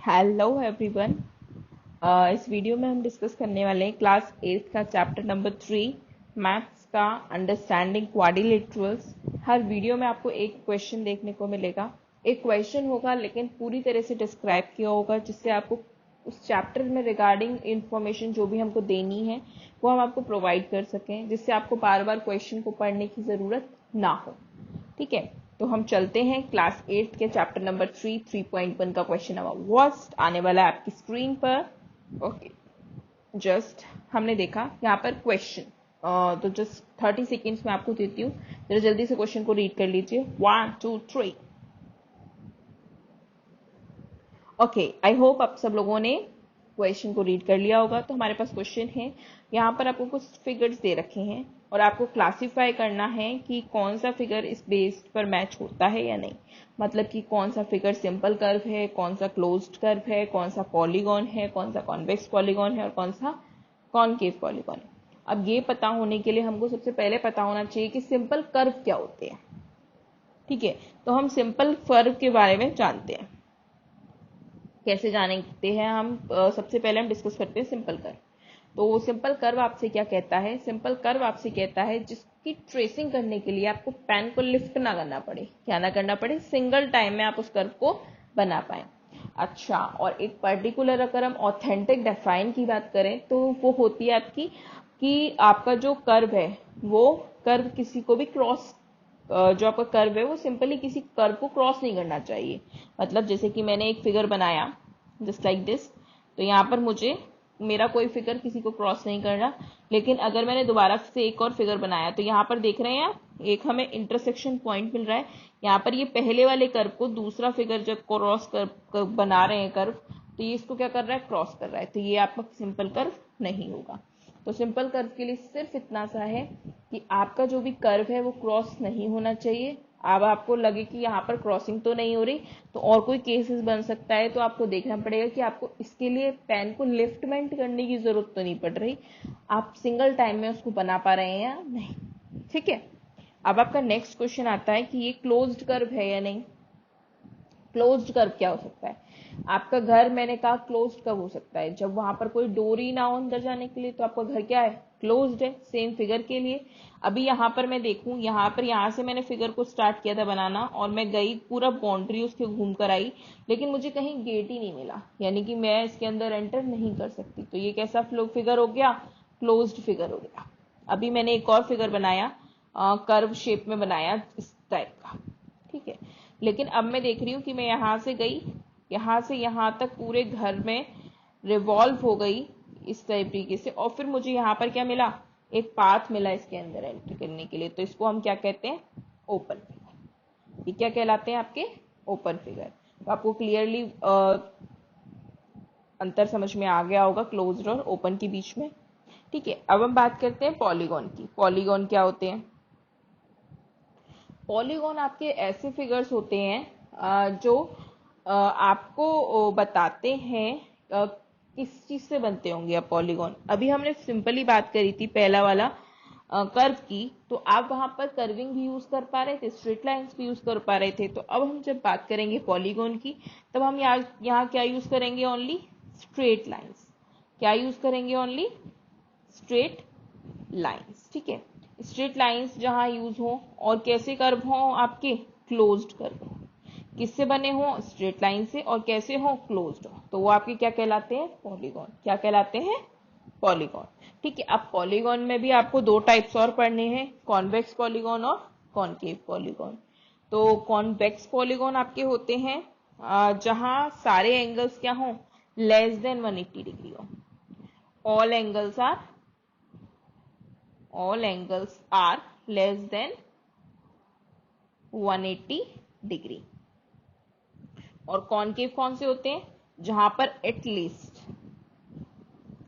Hello everyone. इस video में हम डिस्कस करने वाले हैं क्लास 8 का चैप्टर नंबर 3 मैथ्स का अंडरस्टैंडिंग क्वाड्रिलेटरल्स। हर वीडियो में आपको एक क्वेश्चन देखने को मिलेगा, एक क्वेश्चन होगा लेकिन पूरी तरह से डिस्क्राइब किया होगा, जिससे आपको उस चैप्टर में रिगार्डिंग इंफॉर्मेशन जो भी हमको देनी है वो हम आपको प्रोवाइड कर सकें, जिससे आपको बार बार क्वेश्चन को पढ़ने की ज़रूरत ना हो। ठीक है, तो हम चलते हैं क्लास 8 के चैप्टर नंबर 3.1 का क्वेश्चन नंबर फर्स्ट आने वाला है आपकी स्क्रीन पर। ओके, जस्ट हमने देखा यहाँ पर क्वेश्चन, तो जस्ट 30 सेकेंड्स में आपको देती हूँ, जरा जल्दी से क्वेश्चन को रीड कर लीजिए। 1 2 3। ओके, आई होप आप सब लोगों ने क्वेश्चन को रीड कर लिया होगा। तो हमारे पास क्वेश्चन है, यहाँ पर आपको कुछ फिगर्स दे रखे हैं और आपको क्लासिफाई करना है कि कौन सा फिगर इस बेस्ड पर मैच होता है या नहीं। मतलब कि कौन सा फिगर सिंपल कर्व है, कौन सा क्लोज्ड कर्व है, कौन सा पॉलीगॉन है, कौन सा कॉन्वेक्स पॉलीगॉन है और कौन सा कॉनकेव पॉलीगॉन है। अब ये पता होने के लिए हमको सबसे पहले पता होना चाहिए कि सिंपल कर्व क्या होते हैं। ठीक है, तो हम सिंपल कर्व के बारे में जानते हैं। कैसे जानते हैं हम? सबसे पहले हम डिस्कस करते हैं सिंपल कर्व। तो सिंपल कर्व आपसे क्या कहता है? सिंपल कर्व आपसे कहता है जिसकी ट्रेसिंग करने के लिए आपको पेन को लिफ्ट ना करना पड़े। क्या ना करना पड़े? सिंगल टाइम में आप उस कर्व को बना पाए। अच्छा, और एक पर्टिकुलर अगर हम ऑथेंटिक डिफाइन की बात करें तो वो होती है आपकी कि आपका जो कर्व है वो कर्व किसी को भी क्रॉस, जो आपका कर्व है वो सिंपली किसी कर्व को क्रॉस नहीं करना चाहिए। मतलब जैसे कि मैंने एक फिगर बनाया जस्ट लाइक दिस, तो यहाँ पर मुझे मेरा कोई फिगर किसी को क्रॉस नहीं कर रहा। लेकिन अगर मैंने दोबारा से एक और फिगर बनाया तो यहाँ पर देख रहे हैं आप, एक हमें इंटरसेक्शन पॉइंट मिल रहा है। यहाँ पर ये पहले वाले कर्व को दूसरा फिगर जब क्रॉस कर बना रहे हैं कर्व, तो ये इसको क्या कर रहा है? क्रॉस कर रहा है। तो ये आपका सिंपल कर्व नहीं होगा। तो सिंपल कर्व के लिए सिर्फ इतना सा है कि आपका जो भी कर्व है वो क्रॉस नहीं होना चाहिए। अब आपको लगे कि यहाँ पर क्रॉसिंग तो नहीं हो रही, तो और कोई केसेस बन सकता है, तो आपको देखना पड़ेगा कि आपको इसके लिए पेन को लिफ्टमेंट करने की जरूरत तो नहीं पड़ रही, आप सिंगल टाइम में उसको बना पा रहे हैं या नहीं। ठीक है, अब आपका नेक्स्ट क्वेश्चन आता है कि ये क्लोज्ड कर्व है या नहीं। क्लोज्ड कर्व क्या हो सकता है? आपका घर, मैंने कहा क्लोज्ड कब हो सकता है? जब वहां पर कोई डोरी ना हो अंदर जाने के लिए, तो आपका घर क्या है? क्लोज्ड है। सेम फिगर के लिए अभी यहाँ पर मैं देखूं, यहाँ से मैंने फिगर को स्टार्ट किया था बनाना और मैं गई पूरा बाउंड्री उसके घूम कर आई, लेकिन मुझे कहीं गेट ही नहीं मिला, यानी कि मैं इसके अंदर एंटर नहीं कर सकती। तो ये कैसा फिगर हो गया? क्लोज्ड फिगर हो गया। अभी मैंने एक और फिगर बनाया, कर्व शेप में बनाया इस टाइप का। ठीक है, लेकिन अब मैं देख रही हूँ कि मैं यहाँ से गई, यहाँ से यहाँ तक पूरे घर में रिवॉल्व हो गई इस तरीके से, और फिर मुझे यहाँ पर क्या मिला? एक पाथ मिला इसके अंदर एंटर करने के लिए। तो इसको हम क्या कहते हैं? Open figure. ये क्या कहलाते हैं आपके? Open figure. तो आपको क्लियरली अंतर समझ में आ गया होगा क्लोज्ड और ओपन के बीच में। ठीक है, अब हम बात करते हैं पॉलीगॉन की। पॉलीगॉन क्या होते हैं? पॉलीगॉन आपके ऐसे फिगर्स होते हैं जो आपको बताते हैं किस चीज से बनते होंगे आप पॉलीगॉन। अभी हमने सिंपली बात करी थी पहला वाला कर्व की, तो आप वहां पर कर्विंग भी यूज कर पा रहे थे, स्ट्रेट लाइंस भी यूज कर पा रहे थे। तो अब हम जब बात करेंगे पॉलीगॉन की, तब हम यहाँ क्या यूज करेंगे? Only straight lines. क्या यूज करेंगे? Only straight lines. ठीक है, स्ट्रेट लाइंस जहां यूज हो, और कैसे कर्व हो आपके? क्लोज्ड कर्व हो। किससे बने हो? स्ट्रेट लाइन से। और कैसे हो? क्लोज्ड हो। तो वो आपके क्या कहलाते हैं? पॉलीगॉन। क्या कहलाते हैं? पॉलीगॉन। ठीक है, अब पॉलीगॉन में भी आपको दो टाइप्स और पढ़ने हैं, कॉन्वेक्स पॉलीगॉन और कॉनकेव पॉलीगॉन। तो कॉन्वेक्स पॉलीगॉन आपके होते हैं जहां सारे एंगल्स क्या हो? लेस देन 180 डिग्री हो। All angles are all angles are less than 180 degree. और कॉनकेव कौन से होते हैं? जहां पर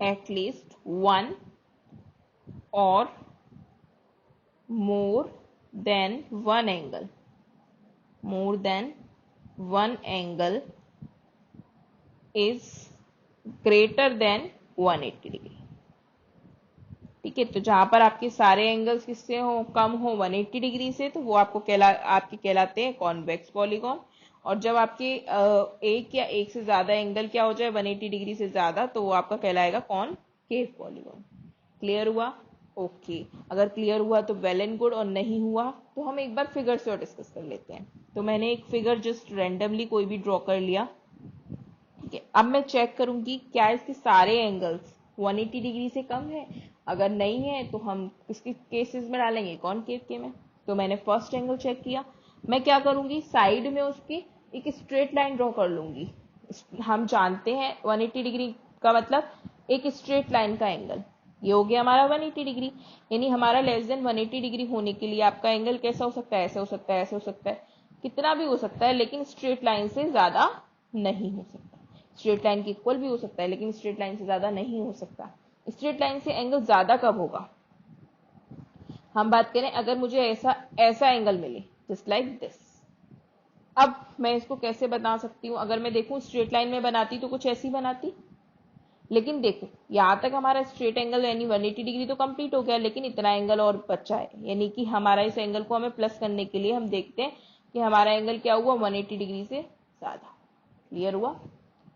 एटलीस्ट वन और more than one angle is greater than 180 degree. ठीक है, तो जहां पर आपके सारे एंगल्स किससे हो? कम हो 180 डिग्री से, तो वो आपके कहलाते हैं कॉन्वेक्स पॉलीगॉन। और जब आपके एक या एक से ज्यादा एंगल क्या हो जाए 180 डिग्री से ज्यादा, तो वो आपका कहलाएगा कॉनकेव पॉलीगॉन। क्लियर हुआ? ओके। अगर क्लियर हुआ तो वेल एंड गुड, और नहीं हुआ तो हम एक बार फिगर से और डिस्कस कर लेते हैं। तो मैंने एक फिगर जस्ट रैंडमली कोई भी ड्रॉ कर लिया, ठीक है। अब मैं चेक करूंगी क्या इसके सारे एंगल्स 180 डिग्री से कम है। अगर नहीं है तो हम किसके केसेस में डालेंगे, कॉनकेव के में। तो मैंने फर्स्ट एंगल चेक किया, मैं क्या करूंगी, साइड में उसकी एक स्ट्रेट लाइन ड्रॉ कर लूंगी। हम जानते हैं 180 डिग्री का मतलब एक स्ट्रेट लाइन का एंगल, ये हो गया हमारा 180 डिग्री। यानी हमारा लेस देन 180 डिग्री होने के लिए आपका एंगल कैसा हो सकता है, ऐसे हो सकता है, ऐसे हो सकता है, कितना भी हो सकता है, लेकिन स्ट्रेट लाइन से ज्यादा नहीं हो सकता। स्ट्रेट लाइन के इक्वल भी हो सकता है, लेकिन स्ट्रेट लाइन से ज्यादा नहीं हो सकता। स्ट्रेट लाइन से एंगल ज्यादा कब होगा, हम बात करें अगर मुझे ऐसा ऐसा एंगल मिले जस्ट लाइक दिस। अब मैं इसको कैसे बता सकती हूँ, अगर मैं देखूं स्ट्रेट लाइन में बनाती तो कुछ ऐसी बनाती, लेकिन देखो यहां तक हमारा स्ट्रेट एंगल यानी 180 डिग्री तो कंप्लीट हो गया, लेकिन इतना एंगल और बचा है, यानी कि हमारा इस एंगल को हमें प्लस करने के लिए हम देखते हैं कि हमारा एंगल क्या हुआ, 180 डिग्री से ज्यादा। क्लियर हुआ?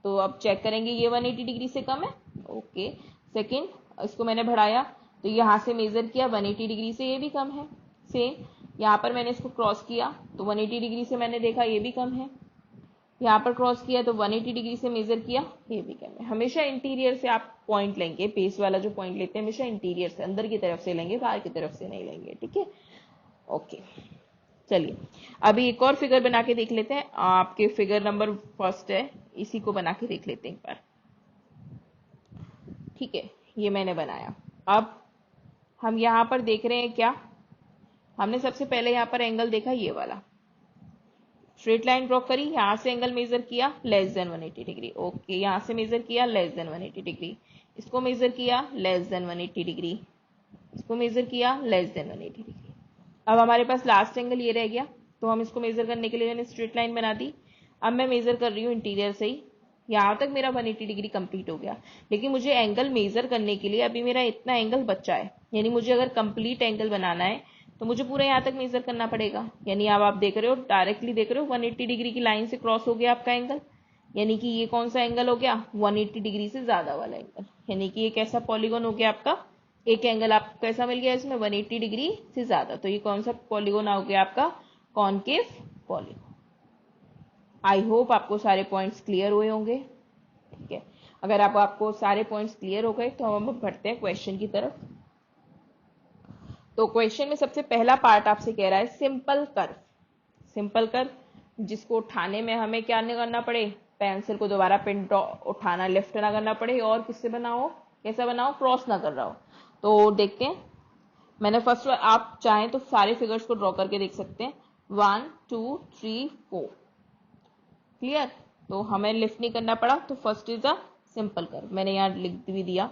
तो अब चेक करेंगे ये 180 डिग्री से कम है, ओके। सेकेंड, इसको मैंने बढ़ाया तो यहां से मेजर किया 180 डिग्री से ये भी कम है। सेम यहाँ पर मैंने इसको क्रॉस किया तो 180 डिग्री से मैंने देखा ये भी कम है। यहाँ पर क्रॉस किया तो 180 डिग्री से मेजर किया, ये भी कम है। हमेशा इंटीरियर से आप पॉइंट लेंगे, बेस वाला जो पॉइंट लेते हैं हमेशा इंटीरियर से, अंदर की तरफ से लेंगे, बाहर की तरफ से नहीं लेंगे, ठीक है। ओके, चलिए अभी एक और फिगर बना के देख लेते हैं। आपके फिगर नंबर फर्स्ट है, इसी को बना के देख लेते हैं एक बार, ठीक है। ये मैंने बनाया। अब हम यहाँ पर देख रहे हैं क्या, हमने सबसे पहले यहाँ पर एंगल देखा ये वाला, स्ट्रेट लाइन ड्रॉ करी, यहां से एंगल मेजर किया लेस देन 180 डिग्री, ओके। यहां से मेजर किया लेस देन 180 डिग्री, इसको मेजर किया लेस देन 180 डिग्री, इसको मेजर किया लेस देन 180 डिग्री। अब हमारे पास लास्ट एंगल ये रह गया, तो हम इसको मेजर करने के लिए मैंने स्ट्रेट लाइन बना दी। अब मैं मेजर कर रही हूँ इंटीरियर से ही, यहां तक मेरा 180 डिग्री कंप्लीट हो गया, लेकिन मुझे एंगल मेजर करने के लिए अभी मेरा इतना एंगल बचा है। यानी मुझे अगर कंप्लीट एंगल बनाना है तो मुझे पूरा यहां तक मेजर करना पड़ेगा। यानी अब आप देख रहे हो, डायरेक्टली देख रहे हो 180 डिग्री की लाइन से क्रॉस हो गया आपका एंगल, यानी कि ये कौन सा एंगल हो गया, 180 डिग्री से ज्यादा वाला एंगल। यानी कि ये कैसा पॉलीगॉन हो गया आपका, एक एंगल आपको कैसा मिल गया इसमें 180 डिग्री से ज्यादा, तो ये कौन सा पॉलीगॉन हो गया आपका, कॉनकेव पॉलीगॉन। आई होप आपको सारे पॉइंट्स क्लियर हुए होंगे, ठीक है। अगर आपको सारे पॉइंट्स क्लियर हो गए तो हम बढ़ते हैं क्वेश्चन की तरफ। तो क्वेश्चन में सबसे पहला पार्ट आपसे कह रहा है सिंपल कर्व। सिंपल कर्व जिसको उठाने में हमें क्या नहीं करना पड़े, पेंसिल को दोबारा पिन उठाना, लेफ्ट ना करना पड़े, और किससे बनाओ, कैसा बनाओ, क्रॉस ना कर रहा हो। तो देखते हैं, मैंने फर्स्ट, आप चाहें तो सारे फिगर्स को ड्रॉ करके देख सकते हैं, 1 2 3 4। क्लियर? तो हमें लिफ्ट नहीं करना पड़ा। तो first is a simple curve, मैंने यहाँ लिख भी दिया।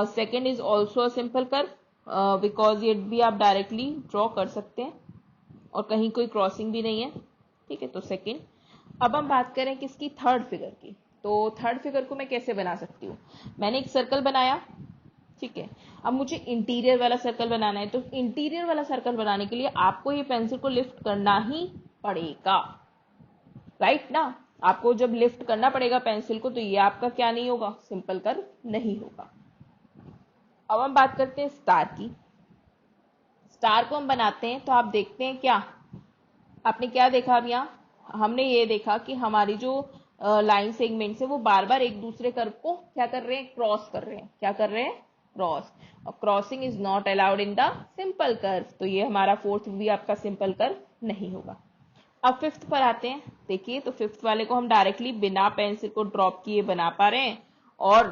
Second is also a simple curve, because ये भी आप डायरेक्टली ड्रॉ कर सकते हैं और कहीं कोई क्रॉसिंग भी नहीं है, ठीक है। तो सेकेंड। अब हम बात करें किसकी, थर्ड फिगर की। तो थर्ड फिगर को मैं कैसे बना सकती हूँ, मैंने एक सर्कल बनाया, ठीक है। अब मुझे इंटीरियर वाला सर्कल बनाना है, तो इंटीरियर वाला सर्कल बनाने के लिए आपको ये पेंसिल को लिफ्ट करना ही पड़ेगा, राइट ना। आपको जब लिफ्ट करना पड़ेगा पेंसिल को, तो ये आपका क्या नहीं होगा, सिंपल कर्व नहीं होगा। अब हम बात करते हैं स्टार की। स्टार को हम बनाते हैं तो आप देखते हैं क्या, आपने क्या देखा अब यहाँ, हमने ये देखा कि हमारी जो लाइन सेगमेंट्स है वो बार बार एक दूसरे कर्व को क्या कर रहे हैं, क्रॉस कर रहे हैं। क्या कर रहे हैं, क्रॉस। और crossing is not allowed in the simple curve, तो ये हमारा फोर्थ भी आपका सिंपल कर्व नहीं होगा। अब फिफ्थ पर आते हैं, देखिए तो फिफ्थ वाले को हम डायरेक्टली बिना पेंसिल को ड्रॉप किए बना पा रहे हैं और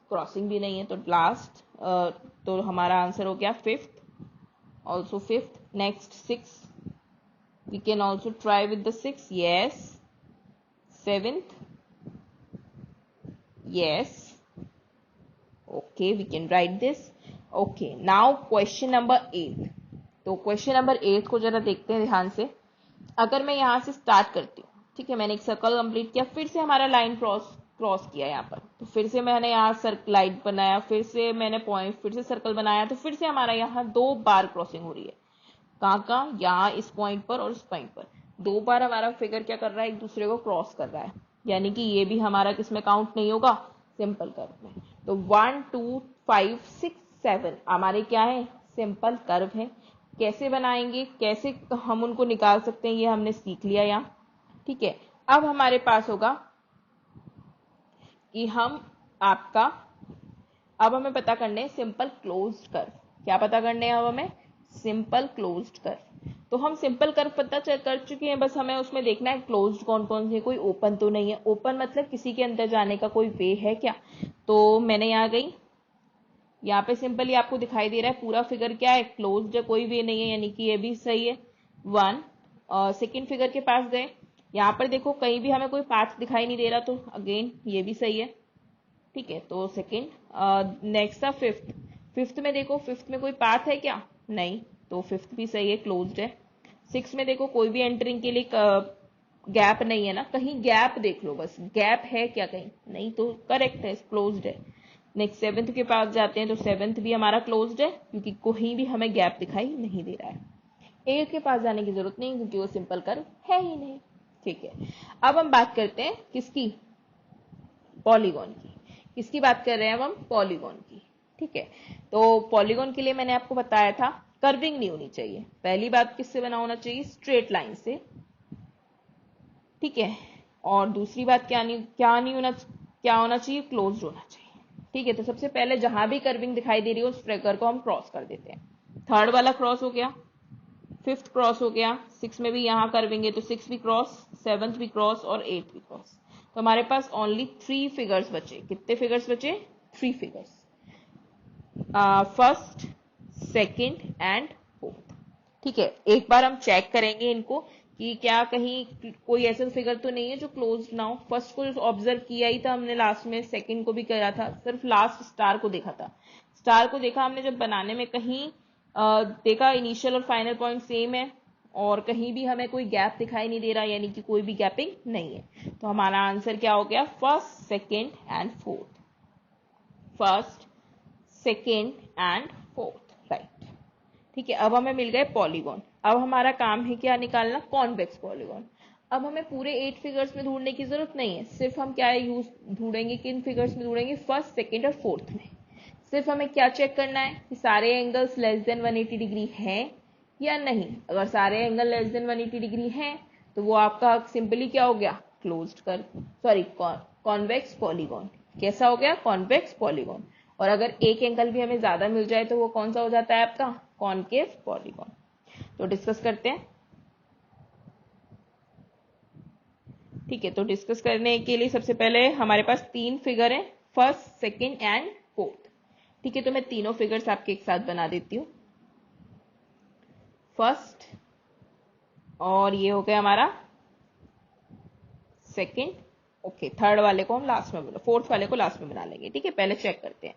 क्रॉसिंग भी नहीं है, तो लास्ट, तो हमारा आंसर हो गया fifth, also fifth. Next six, we can also try with the 6, yes. 7th, yes. Okay, we can write this. Okay, now question number 8। तो क्वेश्चन नंबर 8 को जरा देखते हैं ध्यान से। अगर मैं यहां से स्टार्ट करती हूँ, ठीक है, मैंने एक सर्कल कंप्लीट किया, फिर से हमारा लाइन क्रॉस किया यहाँ पर, तो फिर से मैंने यहाँ सर्कल लाइन बनाया, फिर से मैंने पॉइंट, फिर से सर्कल बनाया, तो फिर से हमारा यहाँ 2 बार क्रॉसिंग हो रही है। कहाँ, यहाँ इस पॉइंट पर और इस पॉइंट पर। दो बार हमारा फिगर क्या कर रहा है, एक दूसरे को क्रॉस कर रहा है, यानी कि ये भी हमारा किसमें काउंट नहीं होगा, सिंपल कर्व में। तो 1 2 5 6 7 हमारे क्या है, सिंपल कर्व है। कैसे बनाएंगे, कैसे हम उनको निकाल सकते हैं, ये हमने सीख लिया यहाँ। ठीक है, अब हमारे पास होगा कि अब हमें पता करने हैं सिंपल क्लोज्ड कर्व। क्या पता करने हैं अब हमें, सिंपल क्लोज्ड कर्व। तो हम सिंपल कर्व पता कर चुके हैं, बस हमें उसमें देखना है क्लोज्ड कौन कौन से, कोई ओपन तो नहीं है। ओपन मतलब किसी के अंदर जाने का कोई वे है क्या। तो मैंने यहाँ गई, यहाँ पे सिंपली आपको दिखाई दे रहा है पूरा फिगर क्या है, क्लोज्ड है, कोई वे नहीं है, यानी कि ये भी सही है। 1 सेकेंड फिगर के पास गए, यहाँ पर देखो कहीं भी हमें कोई पाथ दिखाई नहीं दे रहा, तो अगेन ये भी सही है। ठीक है, तो सेकेंड। नेक्स्ट था फिफ्थ। फिफ्थ में देखो, फिफ्थ में कोई पाथ है क्या, नहीं, तो फिफ्थ भी सही है, क्लोज्ड है। सिक्स में देखो कोई भी एंटरिंग के लिए गैप नहीं है ना, कहीं गैप देख लो, बस गैप है क्या कहीं, नहीं, तो करेक्ट है, क्लोज्ड है। नेक्स्ट सेवेंथ के पास जाते हैं, तो सेवेंथ भी हमारा क्लोज्ड है, क्योंकि कहीं भी हमें गैप दिखाई नहीं दे रहा है। एट के पास जाने की जरूरत नहीं, क्योंकि वो सिंपल कर्व है ही नहीं। ठीक है, अब हम बात करते हैं किसकी, पॉलीगॉन की। किसकी बात कर रहे हैं अब हम, पॉलीगॉन की। ठीक है, तो पॉलीगॉन के लिए मैंने आपको बताया था कर्विंग नहीं होनी चाहिए। पहली बात किससे बना होना चाहिए, स्ट्रेट लाइन से। ठीक है, और दूसरी बात क्या होना चाहिए, क्लोज होना चाहिए। ठीक है, तो सबसे पहले जहां भी कर्विंग दिखाई दे रही हो उस फिगर को हम क्रॉस कर देते हैं। थर्ड वाला क्रॉस हो गया, फिफ्थ क्रॉस हो गया, सिक्स में भी यहाँ कर्विंग है तो सिक्स भी क्रॉस, सेवंथ भी क्रॉस और एट भी क्रॉस। तो हमारे पास ओनली 3 फिगर्स बचे। कितने फिगर्स बचे, 3 figures, first, second and fourth. ठीक है, एक बार हम चेक करेंगे इनको कि क्या कहीं कोई ऐसा फिगर तो नहीं है जो क्लोज ना हो। फर्स्ट को ऑब्जर्व किया ही था हमने लास्ट में, सेकंड को भी करा था, सिर्फ लास्ट स्टार को देखा था। स्टार को देखा हमने जब बनाने में, कहीं देखा इनिशियल और फाइनल पॉइंट सेम है, और कहीं भी हमें कोई गैप दिखाई नहीं दे रहा, यानी कि कोई भी गैपिंग नहीं है। तो हमारा आंसर क्या हो गया, first, second and fourth. First, second and fourth, right. ठीक है, अब हमें मिल गए पॉलीगॉन। अब हमारा काम है क्या, निकालना कॉन्वेक्स पॉलीगॉन। अब हमें पूरे 8 फिगर्स में ढूंढने की जरूरत नहीं है, सिर्फ हम क्या यूज ढूंढेंगे, किन फिगर्स में ढूंढेंगे, फर्स्ट, सेकेंड और फोर्थ में। सिर्फ हमें क्या चेक करना है कि सारे एंगल्स लेस देन 180 डिग्री हैं या नहीं। अगर सारे एंगल लेस देन 180 डिग्री हैं तो वो आपका सिंपली क्या हो गया, क्लोज्ड कर, सॉरी, कॉन्वेक्स पॉलीगॉन। कैसा हो गया, कॉन्वेक्स पॉलीगॉन। और अगर एक एंगल भी हमें ज्यादा मिल जाए तो वो कौन सा हो जाता है आपका, कॉनकेव पॉलीगॉन। तो डिस्कस करते हैं। ठीक है, तो डिस्कस करने के लिए सबसे पहले हमारे पास 3 फिगर है, फर्स्ट, सेकेंड एंड फोर्थ। ठीक है, तो मैं तीनों फिगर्स आपके एक साथ बना देती हूँ। फर्स्ट, और ये हो गया हमारा सेकेंड। ओके, थर्ड वाले को हम लास्ट में, फोर्थ वाले को लास्ट में बना लेंगे। ठीक है, पहले चेक करते हैं।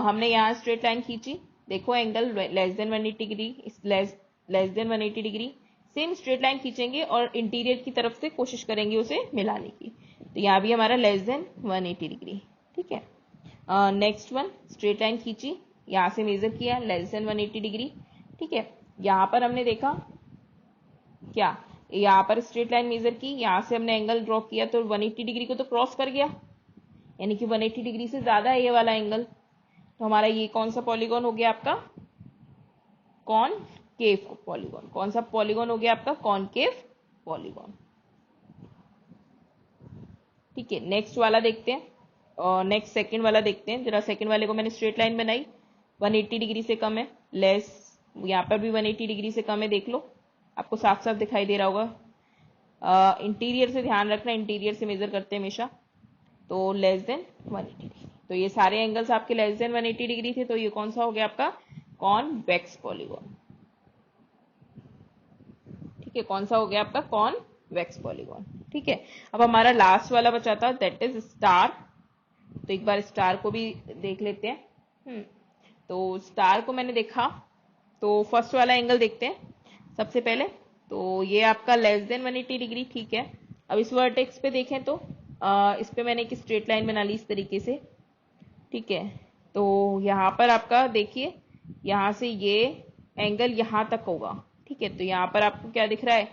हमने यहाँ स्ट्रेट लाइन खींची, देखो angle less than 180 degree, less than 180 degree. Same straight line खींचेंगे और इंटीरियर की तरफ से कोशिश करेंगे उसे मिलाने की। तो यहाँ भी हमारा लेस देन 180 डिग्री। ठीक है, नेक्स्ट वन, स्ट्रेट लाइन खींची, यहाँ से मेजर किया, लेस देन 180 डिग्री। ठीक है, यहाँ पर हमने देखा क्या, यहाँ पर स्ट्रेट लाइन मेजर की, यहाँ से हमने एंगल ड्रॉ किया तो 180 डिग्री को तो क्रॉस कर गया, यानी कि 180 डिग्री से ज्यादा है ये वाला एंगल। तो हमारा ये कौन सा पॉलीगॉन हो गया आपका, कॉनकेव पॉलीगॉन। कौन सा पॉलीगॉन हो गया आपका, कॉनकेव पॉलीगॉन। ठीक है, नेक्स्ट वाला देखते हैं, और नेक्स्ट सेकंड वाला देखते हैं जरा। सेकंड वाले को मैंने स्ट्रेट लाइन बनाई, 180 डिग्री से कम है, लेस, यहाँ पर भी 180 डिग्री से कम है, देख लो, आपको साफ साफ दिखाई दे रहा होगा। इंटीरियर से ध्यान रखना, इंटीरियर से मेजर करते हैं हमेशा। तो लेस देन 180 डिग्री, तो ये सारे एंगल्स आपके लेस देन 180 डिग्री थे, तो ये कौन सा हो गया आपका, कॉन्वेक्स पॉलीगॉन। ठीक है, कौन सा हो गया आपका, कॉन्वेक्स पॉलीगॉन। ठीक है, अब हमारा लास्ट वाला बचा था, दैट इज स्टार। तो एक बार स्टार को भी देख लेते हैं। तो स्टार को मैंने देखा, तो फर्स्ट वाला एंगल देखते हैं सबसे पहले। तो ये आपका लेस देन 180 डिग्री। ठीक है, अब इस वर्टेक्स पे देखें तो इस पे मैंने एक स्ट्रेट लाइन बना ली इस तरीके से। ठीक है, तो यहाँ पर आपका देखिए, यहाँ से ये एंगल यहाँ तक होगा। ठीक है, तो यहाँ पर आपको क्या दिख रहा है,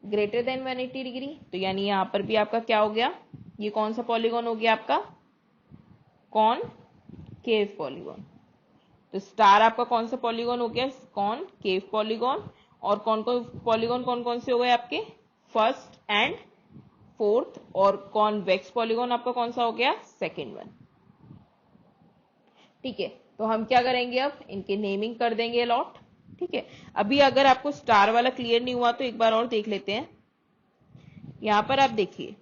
ग्रेटर देन 180 डिग्री, तो यानी यहां पर भी आपका क्या हो गया, ये कौन सा पॉलीगॉन हो गया आपका, कॉनकेव पॉलीगॉन। तो स्टार आपका कौन सा पॉलीगॉन हो गया, कॉनकेव पॉलीगॉन। और कौन कौन से हो गए आपके, फर्स्ट एंड फोर्थ। और कॉन्वेक्स पॉलीगॉन आपका कौन सा हो गया, सेकेंड वन। ठीक है, तो हम क्या करेंगे, अब इनके नेमिंग कर देंगे अलॉट। ठीक है, अभी अगर आपको स्टार वाला क्लियर नहीं हुआ तो एक बार और देख लेते हैं। यहाँ पर आप देखिए,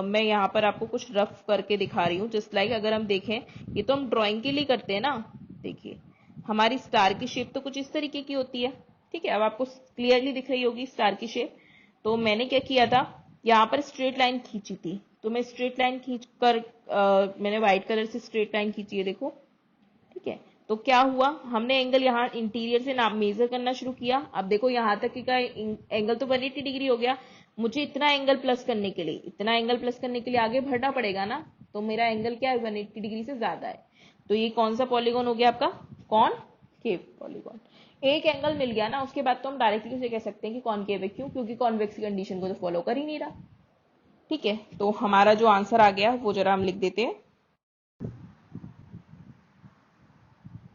मैं यहाँ पर आपको कुछ रफ करके दिखा रही हूँ, जस्ट लाइक अगर हम देखें, ये तो हम ड्राइंग के लिए करते हैं ना। देखिए हमारी स्टार की शेप तो कुछ इस तरीके की होती है। ठीक है, अब आपको क्लियरली दिख रही होगी स्टार की शेप। तो मैंने क्या किया था, यहाँ पर स्ट्रेट लाइन खींची थी, तो मैं स्ट्रेट लाइन खींच कर मैंने व्हाइट कलर से स्ट्रेट लाइन खींची है, देखो। ठीक है, तो क्या हुआ, हमने एंगल यहाँ इंटीरियर से नाप मेजर करना शुरू किया। अब देखो यहाँ तक का एंगल तो 180 डिग्री हो गया। मुझे इतना एंगल प्लस करने के लिए आगे बढ़ना पड़ेगा ना। तो मेरा एंगल क्या है, 180 डिग्री से ज्यादा है। तो ये कौन सा पॉलीगॉन हो गया आपका, कॉनकेव पॉलीगॉन। एक एंगल मिल गया ना, उसके बाद तो हम डायरेक्टली उसे कह सकते हैं कि कॉनकेव है। क्यों, क्योंकि कॉन्वेक्स की कंडीशन को तो फॉलो कर ही नहीं रहा। ठीक है, तो हमारा जो आंसर आ गया वो जरा हम लिख देते हैं।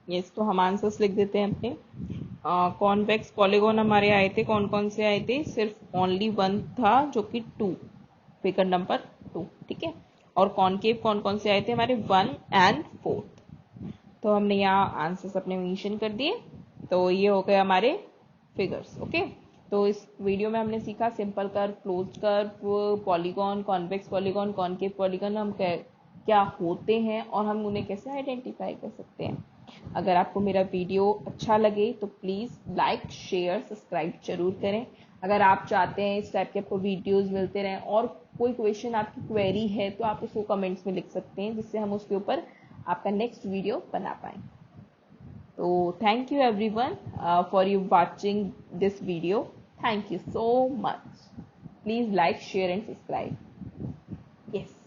यस, तो हम आंसर्स लिख देते हैं अपने। कॉन्वेक्स पॉलीगॉन हमारे आए थे, कौन कौन से आए थे, सिर्फ ओनली वन था जो कि 2, फिगर नंबर 2। ठीक है, और कॉनकेव कौन कौन से आए थे हमारे, 1 एंड 4। तो हमने यहाँ आंसर्स अपने मेंशन कर दिए। तो ये हो गए हमारे फिगर्स। ओके, तो इस वीडियो में हमने सीखा simple curve, closed curve, polygon, convex polygon, concave polygon हम क्या होते हैं और हम उन्हें कैसे आइडेंटिफाई कर सकते हैं। अगर आपको मेरा वीडियो अच्छा लगे तो प्लीज़ लाइक, शेयर, सब्सक्राइब जरूर करें। अगर आप चाहते हैं इस टाइप के आपको वीडियोस मिलते रहें और कोई क्वेश्चन आपकी क्वेरी है तो आप उसको कमेंट्स में लिख सकते हैं, जिससे हम उसके ऊपर आपका नेक्स्ट वीडियो बना पाएं। तो thank you everyone for you watching this video. Thank you so much. Please like, share and subscribe. Yes.